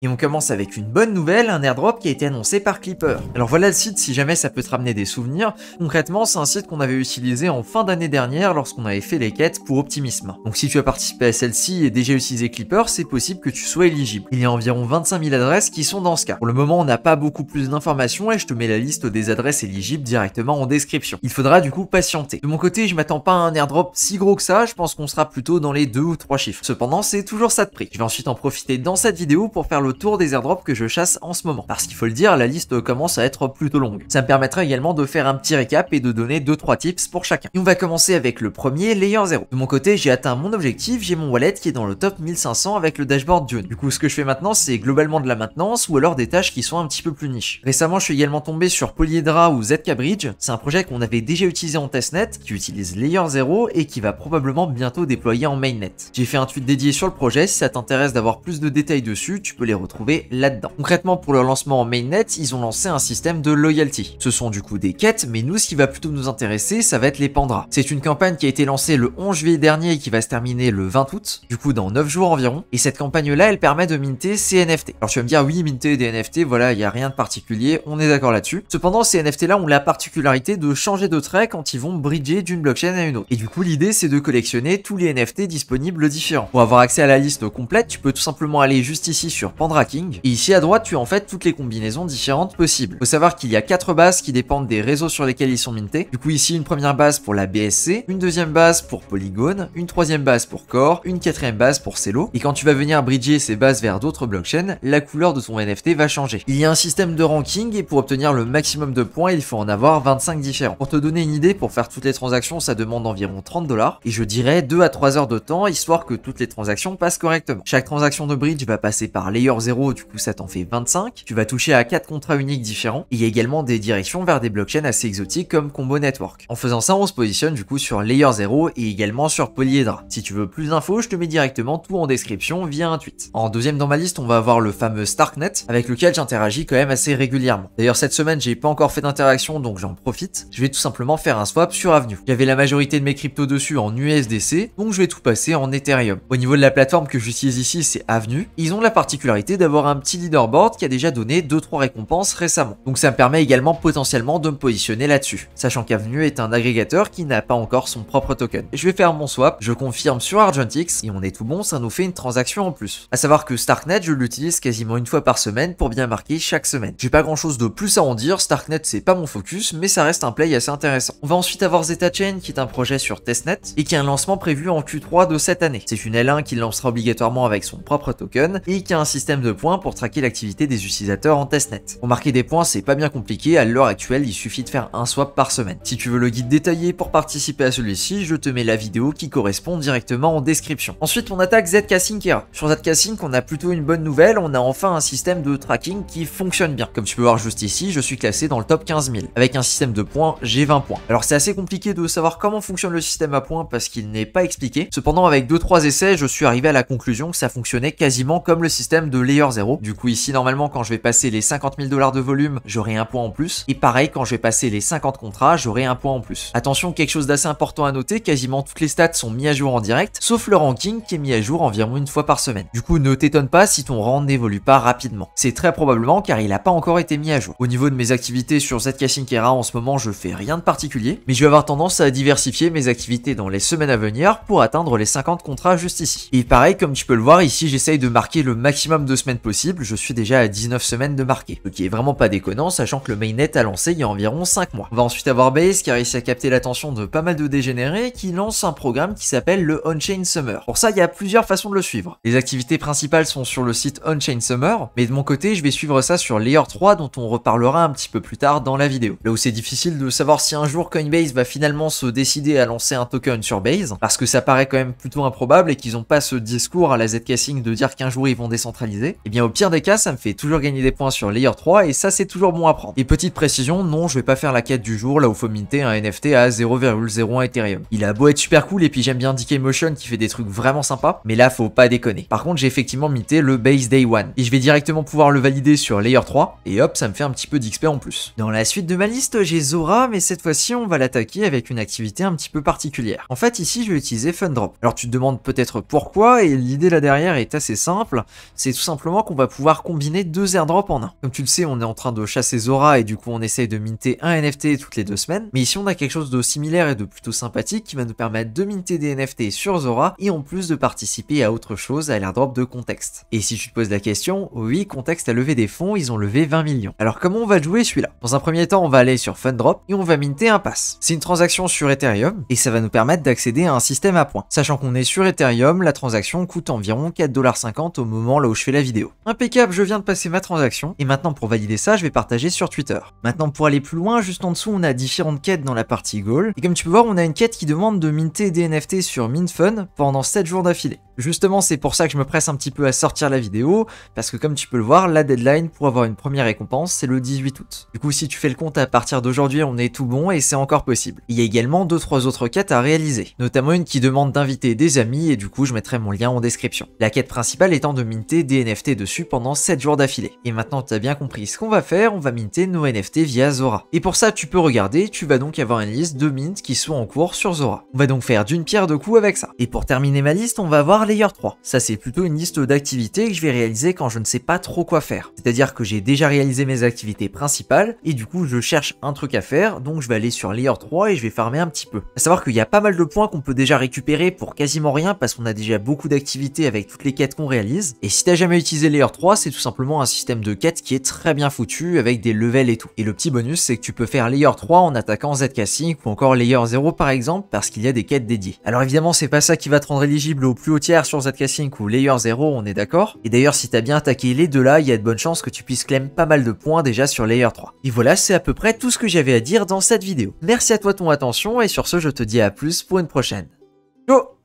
Et on commence avec une bonne nouvelle, un airdrop qui a été annoncé par Clipper. Alors voilà le site si jamais ça peut te ramener des souvenirs. Concrètement, c'est un site qu'on avait utilisé en fin d'année dernière lorsqu'on avait fait les quêtes pour Optimisme. Donc si tu as participé à celle-ci et déjà utilisé Clipper, c'est possible que tu sois éligible. Il y a environ 25 000 adresses qui sont dans ce cas. Pour le moment, on n'a pas beaucoup plus d'informations et je te mets la liste des adresses éligibles directement en description. Il faudra du coup patienter. De mon côté, je m'attends pas à un airdrop si gros que ça, je pense qu'on sera plutôt dans les 2 ou 3 chiffres. Cependant, c'est toujours ça de prix. Je vais ensuite en profiter dans cette vidéo pour faire le tour des airdrops que je chasse en ce moment. Parce qu'il faut le dire, la liste commence à être plutôt longue. Ça me permettra également de faire un petit récap et de donner 2-3 tips pour chacun. Et on va commencer avec le premier, Layer 0. De mon côté, j'ai atteint mon objectif, j'ai mon wallet qui est dans le top 1500 avec le dashboard Dune. Du coup, ce que je fais maintenant, c'est globalement de la maintenance ou alors des tâches qui sont un petit peu plus niches. Récemment, je suis également tombé sur Polyhedra ou ZK Bridge. C'est un projet qu'on avait déjà utilisé en testnet, qui utilise Layer 0 et qui va probablement bientôt déployer en mainnet. J'ai fait un tweet dédié sur le projet, si ça t'intéresse d'avoir plus de détails dessus, tu peux les retrouver là-dedans. Concrètement, pour leur lancement en mainnet, ils ont lancé un système de loyalty. Ce sont du coup des quêtes, mais nous, ce qui va plutôt nous intéresser, ça va être les Pandras. C'est une campagne qui a été lancée le 11 juillet dernier et qui va se terminer le 20 août, du coup dans 9 jours environ. Et cette campagne-là, elle permet de minter ces NFT. Alors tu vas me dire, oui, minter des NFT, voilà, il n'y a rien de particulier, on est d'accord là-dessus. Cependant, ces NFT-là ont la particularité de changer de trait quand ils vont bridger d'une blockchain à une autre. Et du coup, l'idée, c'est de collectionner tous les NFT disponibles différents. Pour avoir accès à la liste complète, tu peux tout simplement aller juste ici sur PandraKing. Et ici à droite, tu as en fait toutes les combinaisons différentes possibles. Faut savoir qu'il y a 4 bases qui dépendent des réseaux sur lesquels ils sont mintés. Du coup, ici, une première base pour la BSC, une deuxième base pour Polygon, une troisième base pour Core, une quatrième base pour Celo. Et quand tu vas venir bridger ces bases vers d'autres blockchains, la couleur de ton NFT va changer. Il y a un système de ranking et pour obtenir le maximum de points, il faut en avoir 25 différents. Pour te donner une idée, pour faire toutes les transactions, ça demande environ 30 $. Et je dirais 2 à 3 heures de temps, histoire que toutes les transactions passent correctement. Chaque transaction de bridge va passer par Layer 0, du coup ça t'en fait 25. Tu vas toucher à 4 contrats uniques différents. Et il y a également des directions vers des blockchains assez exotiques comme Combo Network. En faisant ça, on se positionne du coup sur Layer 0 et également sur Polyhedra. Si tu veux plus d'infos, je te mets directement tout en description via un tweet. En deuxième dans ma liste, on va avoir le fameux Starknet, avec lequel j'interagis quand même assez régulièrement. D'ailleurs, cette semaine, j'ai pas encore fait d'interaction, donc j'en profite. Je vais tout simplement faire un swap sur Avenue. J'avais la majorité de mes cryptos dessus en USDC, donc je vais tout passer en Ethereum. Au niveau de la plateforme que j'utilise ici, c'est Avenue. Ils ont la particularité d'avoir un petit leaderboard qui a déjà donné 2-3 récompenses récemment. Donc ça me permet également potentiellement de me positionner là-dessus. Sachant qu'Avenue est un agrégateur qui n'a pas encore son propre token. Je vais faire mon swap, je confirme sur Argentix et on est tout bon, ça nous fait une transaction en plus. À savoir que Starknet, je l'utilise quasiment une fois par semaine pour bien marquer chaque semaine. J'ai pas grand chose de plus à en dire, Starknet c'est pas mon focus, mais ça reste un play assez intéressant. On va ensuite avoir ZetaChain qui est un projet sur testnet et qui a un lancement prévu en Q3 de cette année. C'est une L1 qui lancera obligatoirement avec son propre token et qui a un système de points pour traquer l'activité des utilisateurs en testnet. Pour marquer des points, c'est pas bien compliqué, à l'heure actuelle, il suffit de faire un swap par semaine. Si tu veux le guide détaillé pour participer à celui-ci, je te mets la vidéo qui correspond directement en description. Ensuite, on attaque ZK Syncera. Sur ZK Sync, on a plutôt une bonne nouvelle, on a enfin un système de tracking qui fonctionne bien. Comme tu peux voir juste ici, je suis classé dans le top 15 000. Avec un système de points, j'ai 20 points. Alors c'est assez compliqué de savoir comment fonctionne le système à points parce qu'il n'est pas expliqué. Cependant, avec 2-3 essais, je suis arrivé à la conclusion que ça fonctionnait quasiment comme le système de Layer 0. Du coup, ici, normalement, quand je vais passer les 50 000 $ de volume, j'aurai un point en plus. Et pareil, quand je vais passer les 50 contrats, j'aurai un point en plus. Attention, quelque chose d'assez important à noter, quasiment toutes les stats sont mises à jour en direct, sauf le ranking qui est mis à jour environ une fois par semaine. Du coup, ne t'étonne pas si ton rang n'évolue pas rapidement. C'est très probablement car il n'a pas encore été mis à jour. Au niveau de mes activités sur ZK Syncera, en ce moment, je fais rien de particulier, mais je vais avoir tendance à diversifier mes activités dans les semaines à venir pour atteindre les 50 contrats juste ici. Et pareil, comme tu peux le voir, ici, j'essaye de marquer le maximum de semaines possible. Je suis déjà à 19 semaines de marquer, ce qui est vraiment pas déconnant, sachant que le mainnet a lancé il y a environ 5 mois. On va ensuite avoir Base qui a réussi à capter l'attention de pas mal de dégénérés qui lance un programme qui s'appelle le On-Chain Summer. Pour ça, il y a plusieurs façons de le suivre. Les activités principales sont sur le site On-Chain Summer, mais de mon côté, je vais suivre ça sur Layer 3 dont on reparlera un petit peu plus tard dans la vidéo. Là où c'est difficile de savoir si un jour Coinbase va finalement se décider à lancer un token sur Base, parce que ça paraît quand même plutôt improbable et qu'ils ont pas ce discours à la ZK Sync de dire qu'un jour ils vont décentraliser, et bien au pire des cas, ça me fait toujours gagner des points sur Layer 3 et ça c'est toujours bon à prendre. Et petite précision, non, je vais pas faire la quête du jour là où faut minter un NFT à 0,01 Ethereum. Il a beau être super cool et puis j'aime bien Decaymotion qui fait des trucs vraiment sympas, mais là faut pas déconner. Par contre, j'ai effectivement minté le Base Day 1 et je vais directement pouvoir le valider sur Layer 3 et hop, ça me fait un petit peu d'XP en plus. Dans la suite de ma liste, j'ai Zora, mais cette fois-ci on va l'attaquer avec une activité un petit peu particulière. En fait, ici je vais utiliser Fundrop. Alors tu te demandes peut-être pourquoi, et l'idée là derrière est assez simple, c'est tout simplement qu'on va pouvoir combiner 2 airdrops en un. Comme tu le sais, on est en train de chasser Zora et du coup on essaye de minter un NFT toutes les 2 semaines. Mais ici on a quelque chose de similaire et de plutôt sympathique qui va nous permettre de minter des NFT sur Zora et en plus de participer à autre chose, à l'airdrop de Context. Et si tu te poses la question, oui, Context a levé des fonds, ils ont levé 20 millions. Alors comment on va jouer celui-là? Dans un premier temps, on va aller sur Fundrop et on va minter un pass. C'est une transaction sur Ethereum et ça va nous permettre d'accéder à un système à points. Sachant qu'on est sur Ethereum, la transaction coûte environ 4,50$ au moment là où je fais la vidéo. Impeccable, je viens de passer ma transaction et maintenant pour valider ça, je vais partager sur Twitter. Maintenant pour aller plus loin, juste en dessous, on a différentes quêtes dans la partie goal et comme tu peux voir, on a une quête qui demande de minter des NFT sur Mintfun pendant 7 jours d'affilée. Justement, c'est pour ça que je me presse un petit peu à sortir la vidéo, parce que comme tu peux le voir, la deadline pour avoir une première récompense, c'est le 18 août. Du coup, si tu fais le compte à partir d'aujourd'hui, on est tout bon et c'est encore possible. Il y a également 2-3 autres quêtes à réaliser, notamment une qui demande d'inviter des amis et du coup, je mettrai mon lien en description. La quête principale étant de minter des NFT dessus pendant 7 jours d'affilée. Et maintenant, tu as bien compris ce qu'on va faire, on va minter nos NFT via Zora. Et pour ça, tu peux regarder, tu vas donc avoir une liste de mints qui sont en cours sur Zora. On va donc faire d'une pierre deux coups avec ça. Et pour terminer ma liste, on va voir Layer 3. Ça, c'est plutôt une liste d'activités que je vais réaliser quand je ne sais pas trop quoi faire. C'est-à-dire que j'ai déjà réalisé mes activités principales et du coup, je cherche un truc à faire, donc je vais aller sur Layer 3 et je vais farmer un petit peu. À savoir qu'il y a pas mal de points qu'on peut déjà récupérer pour quasiment rien parce qu'on a déjà beaucoup d'activités avec toutes les quêtes qu'on réalise. Et si t'as jamais utilisé Layer 3, c'est tout simplement un système de quêtes qui est très bien foutu avec des levels et tout. Et le petit bonus, c'est que tu peux faire Layer 3 en attaquant ZK Sync ou encore Layer 0 par exemple parce qu'il y a des quêtes dédiées. Alors évidemment, c'est pas ça qui va te rendre éligible au plus haut tiers sur ZK Sync ou Layer 0, on est d'accord. Et d'ailleurs, si t'as bien attaqué les deux là, il y a de bonnes chances que tu puisses claim pas mal de points déjà sur Layer 3. Et voilà, c'est à peu près tout ce que j'avais à dire dans cette vidéo. Merci à toi de ton attention et sur ce, je te dis à plus pour une prochaine. Ciao.